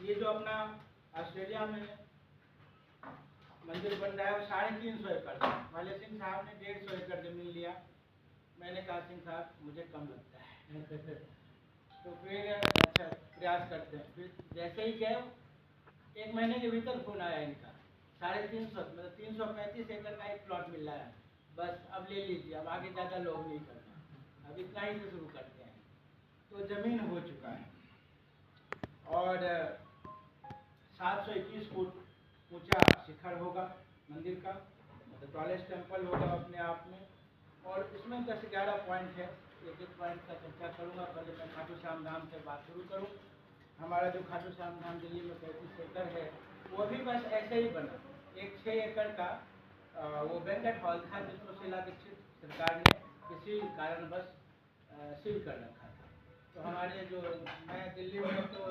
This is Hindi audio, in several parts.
ये जो अपना ऑस्ट्रेलिया में मंदिर बन रहा है वो 350 एकड़ का। वाले सिंह साहब ने 150 एकड़ जमीन लिया। मैंने कहा सिंह साहब मुझे कम लगता है तो फिर अच्छा प्रयास करते हैं। फिर जैसे ही गए 1 महीने के भीतर फोन आया इनका 350 मतलब 335 एकड़ का एक प्लॉट मिल रहा है, बस अब ले लीजिए, अब आगे ज़्यादा लोग नहीं करना, अब इतना ही से शुरू करते हैं। तो ज़मीन हो चुका है और 721 फुट ऊंचा शिखर होगा मंदिर का, मतलब टॉलेस्ट टेम्पल होगा अपने आप में। और इसमें 10-11 पॉइंट है, एक एक पॉइंट का चर्चा करूँगा। पहले मैं खाटू श्याम धाम से बात शुरू करूँ। हमारा जो खाटू श्याम धाम दिल्ली में 35 एकड़ है वो भी बस ऐसे ही बना। एक 6 एकड़ का वो बैंकेट हॉल था जिसको शीला दीक्षित सरकार ने किसी कारणवश सील कर रखा था। तो हमारे जो मैं दिल्ली में तो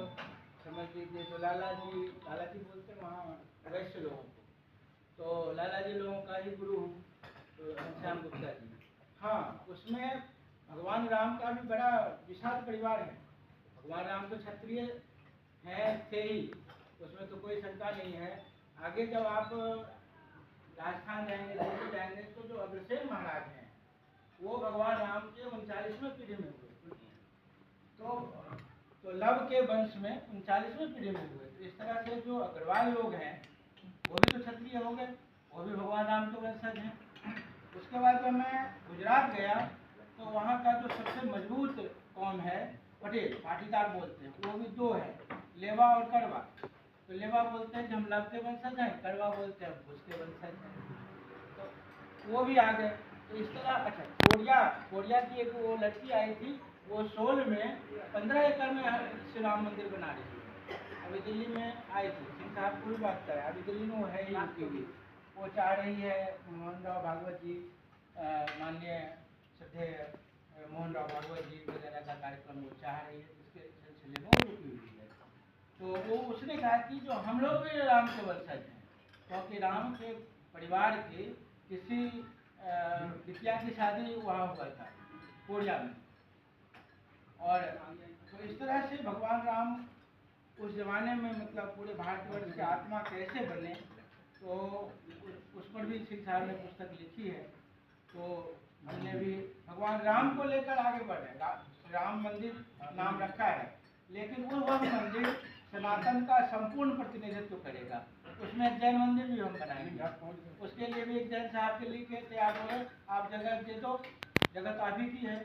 समझ लीजिए जो लाला जी बोलते हैं वहाँ वैश्य लोगों को, तो लाला जी लोगों का ही गुरु तो घनश्याम गुप्ता जी। हाँ, उसमें भगवान राम का भी बड़ा विशाल परिवार है। भगवान राम तो क्षत्रिय हैं थे ही, उसमें तो कोई शंका नहीं है। आगे जब आप राजस्थान जाएंगे, दिल्ली जाएंगे, तो जो अग्रसेन महाराज हैं वो भगवान राम के 39वें पीढ़ी में हुए। तो लव के वंश में 39वें पीढ़ी में हुए। तो इस तरह से जो अग्रवाल लोग हैं वो भी तो क्षत्रिय हो गए, वो भी भगवान राम के वंशज हैं। उसके बाद जब मैं गुजरात गया तो वहाँ का जो सबसे मजबूत कौम है पटेल, पाटीदार बोलते हैं, वो भी 2 है, लेवा और कड़वा। तो लेवा बोलते हैं कि हम लव के वंशज हैं, कड़वा बोलते हैं हम उसके वंशज हैं, तो वो भी आ गए। तो इस तरह अच्छा कोरिया की एक वो लड़की आई थी, वो सोल में 15 एकड़ में श्री राम मंदिर बना रही थी। अभी दिल्ली में आई थी, सिंह साहब कोई बात करें, अभी दिल्ली में वो है ही यूपी, वो चाह रही है मोहन राव भागवत जी, माननीय श्रद्धेय मोहन राव भागवत जी वगैरह का कार्यक्रम वो चाह रही है, इसके सिलसिले में वो रुकी हुई है। तो वो उसने कहा कि जो हम लोग भी राम के वंशज हैं, क्योंकि राम के परिवार के किसी बिटिया की शादी वहाँ हुआ था कोरिया में। और तो इस तरह से भगवान राम उस ज़माने में मतलब पूरे भारतवर्ष की आत्मा कैसे बने, तो उस पर भी सिंह साहब ने पुस्तक लिखी है। तो हमने भी भगवान राम को लेकर आगे बढ़े। राम मंदिर नाम रखा है, लेकिन वह मंदिर सनातन का संपूर्ण प्रतिनिधित्व करेगा। उसमें एक जैन मंदिर भी हम बनाएंगे, उसके लिए भी एक जैन साहब के लिए तैयार हो गए, आप जगह दे दो, जगह तो अभी की है।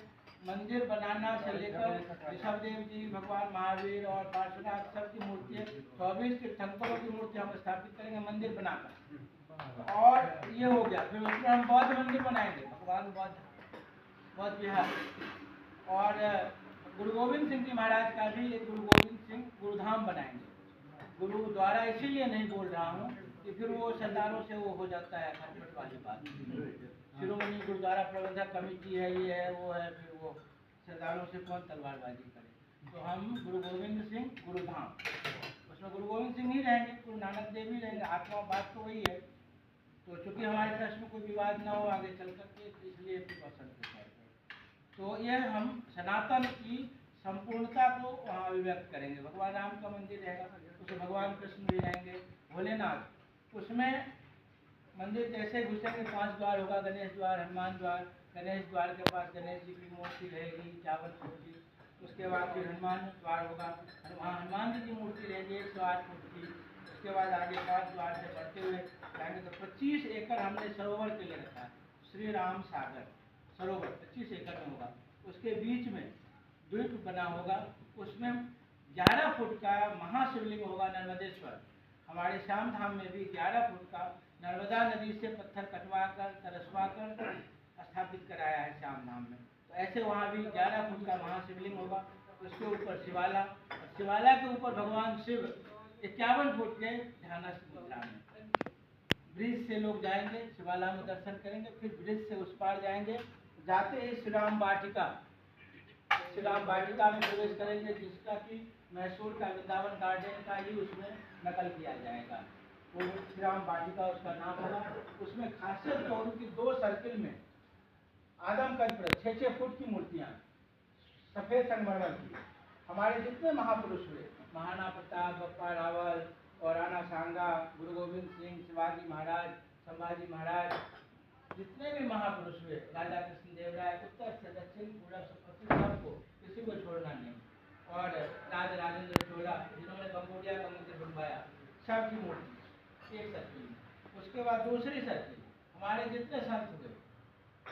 मंदिर बनाना से लेकर ऋषभदेव जी, भगवान महावीर और पार्श्वनाथ सब की मूर्ति, 24 तीर्थंकरों की मूर्ति हम स्थापित करेंगे मंदिर बनाकर। और ये हो गया, फिर उसमें हम बौद्ध मंदिर बनाएंगे, भगवान बौद्ध विहार। और गुरु गोविंद सिंह जी महाराज का भी एक गुरु गोविंद सिंह गुरुधाम बनाएंगे। गुरुद्वारा इसीलिए नहीं बोल रहा हूँ कि फिर वो सरदारों से वो हो जाता है खटपट वाली बात। शिरोमणि गुरुद्वारा प्रबंधक कमेटी है, ये है वो है, फिर वो सरदारों से कौन तलवारबाजी करे। तो हम गुरु गोविंद सिंह गुरुधाम, उसमें गुरु गोविंद सिंह ही रहेंगे, गुरु नानक देव ही रहेंगे, आत्मा बात तो वही है। तो चूँकि हमारे ट्रस्ट में कोई विवाद ना हो आगे चल करके, इसलिए पसंद करते हैं। तो यह हम सनातन की संपूर्णता को वहाँ अभिव्यक्त करेंगे। भगवान राम का मंदिर रहेगा, उसमें भगवान कृष्ण भी रहेंगे, भोलेनाथ। उसमें मंदिर जैसे घुसेंगे 5 द्वार होगा, गणेश द्वार, हनुमान द्वार। गणेश द्वार के पास गणेश जी की मूर्ति रहेगी, चावल मूर्ति। उसके बाद फिर हनुमान द्वार होगा, वहाँ हनुमान जी की मूर्ति रहेगी 108 फुट की। उसके बाद आगे 5 द्वार से बढ़ते हुए जाएंगे तो 25 एकड़ हमने सरोवर के लिए रखा है, श्री राम सागर सरोवर 25 एकड़ में होगा। उसके बीच में द्वीप बना होगा, उसमें 11 फुट का महाशिवलिंग होगा नर्मदेश्वर। हमारे श्याम धाम में भी 11 फुट का नर्मदा नदी से पत्थर कटवा कर तरसवा कर स्थापित कराया है श्याम धाम में। तो ऐसे वहाँ भी 11 फुट का महाशिवलिंग होगा। उसके ऊपर शिवाला, और शिवाला के ऊपर भगवान शिव 51 फुट के ध्यानस्थ मुद्रा में। ब्रिज से लोग जाएंगे, शिवाला में दर्शन करेंगे, फिर ब्रिज से उस पार जाएंगे, जाते ही श्री राम वाटिका में प्रवेश करेंगे, जिसका कि मैसूर का वृंदावन गार्डन का ही उसमें नकल किया जाएगा। वो श्री राम वाटिका उसका नाम होगा। उसमें खासियत तो उनकी 2 सर्किल में आदमकद पर 6-6 फुट की मूर्तियाँ सफ़ेद संगमरमर की, हमारे जितने महापुरुष हुए, महाराणा प्रताप, बप्पा रावल और राणा सांगा, गुरु गोविंद सिंह, शिवाजी महाराज, संभाजी महाराज, जितने भी महापुरुष हुए, राजा कृष्णदेव राय, उत्तर से दक्षिण, पूरब से पश्चिम, सबको, किसी को छोड़ना नहीं। और राज राजेंद्र चोला, जिन्होंने कंबोडिया का मंदिर बनवाया, सबकी मूर्ति एक शक्ति। उसके बाद दूसरी शक्ति, हमारे जितने संत हुए,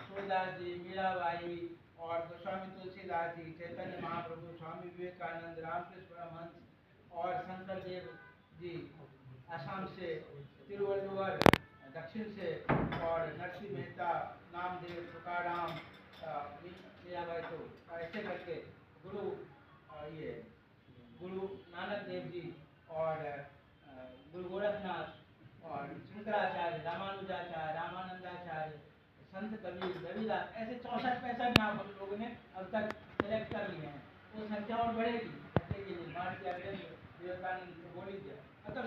सूरदास जी, मीराबाई और गोस्वामी तुलसीदास जी, चैतन्य महाप्रभु, स्वामी विवेकानंद, रामकृष्ण परमहंस और शंकर देव जी, असम से, तिरुवल्लुवर दक्षिण से, और नरसिंह मेहता, नामदेव, तुकाराम, मीराबाई, तो ऐसे करके ये गुरु नानक देव जी और गुरु गोरखनाथ और शंकराचार्य, रामानुजाचार्य, रामानंदाचार्य, संत कबीर, रविदास, ऐसे 64-65 नाम हम लोगों ने अब तक सेलेक्ट कर लिए हैं। वो संख्या और बढ़ेगी, घटेगी नहीं। भारतीय विवेकानंद बोली मतलब